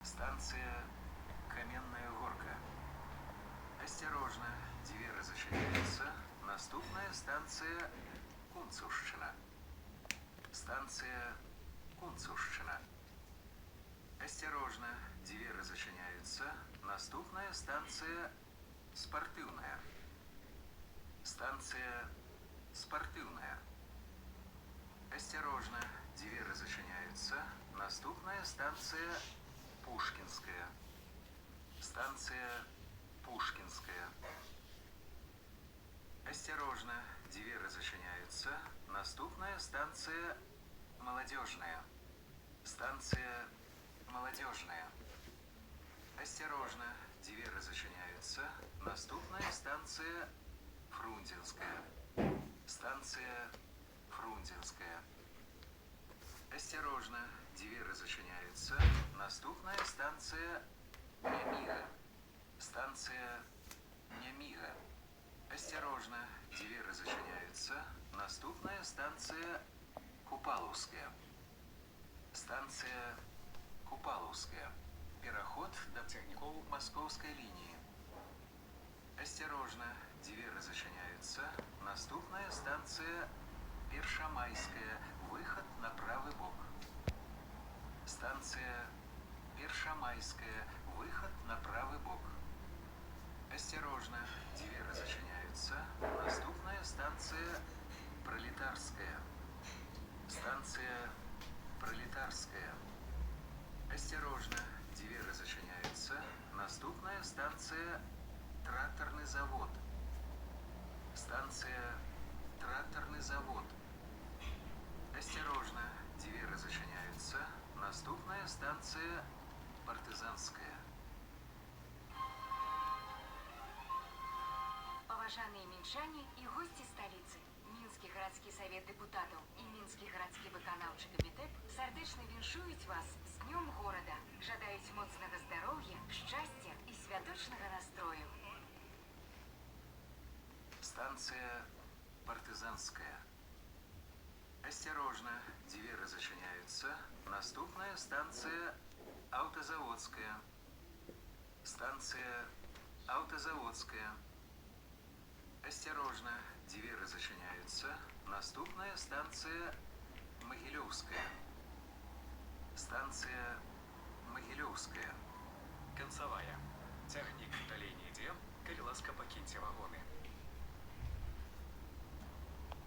Станция Каменная Горка. Осторожно, двери зачиняются. Наступная станция Кунцушщина. Станция Кунцушщина. Осторожно, двери зачиняются. Наступная станция Спортивная. Станция Спортивная. Осторожно, двери зачиняются. Наступная станция Пушкинская. Станция Пушкинская. Осторожно, двери зачиняются. Наступная станция Молодежная. Станция Молодежная. Осторожно, двери зачиняются. Наступная станция Фрунзенская. Станция Фрунзенская. Осторожно, двери зачиняются. Наступная станция Немига. Станция Немига. Осторожно, двери зачиняются. Наступная станция Купаловская. Станция Купаловская. Переход до Техников Московской линии. Осторожно, двери зачиняются. Наступная станция Першамайская. Выход на правый бок. Станция Першамайская. Выход на правый бок. Осторожно, двери зачиняются. Наступная станция Пролетарская. Станция Пролетарская. Осторожно, двери зачиняются. Наступная станция Тракторный завод. Станция Тракторный завод. Осторожно, двери зачиняются. Наступная станция Партизанская. Поважанные минчане и гости столицы. Минский городский совет депутатов и Минский городский выканаўчы комитет сардечна віншуюць вас с днем города. Жадаюць моцнага здоровья, счастья и святочного настрою. Станция Партизанская. Осторожно, двери зачиняются. Наступная станция Автозаводская. Станция Автозаводская. Осторожно, двери зачиняются. Наступная станция Могилевская. Станция Могилевская. Канцавая. Цягнік далей не ідзе, калі ласка пакіньце вагоны.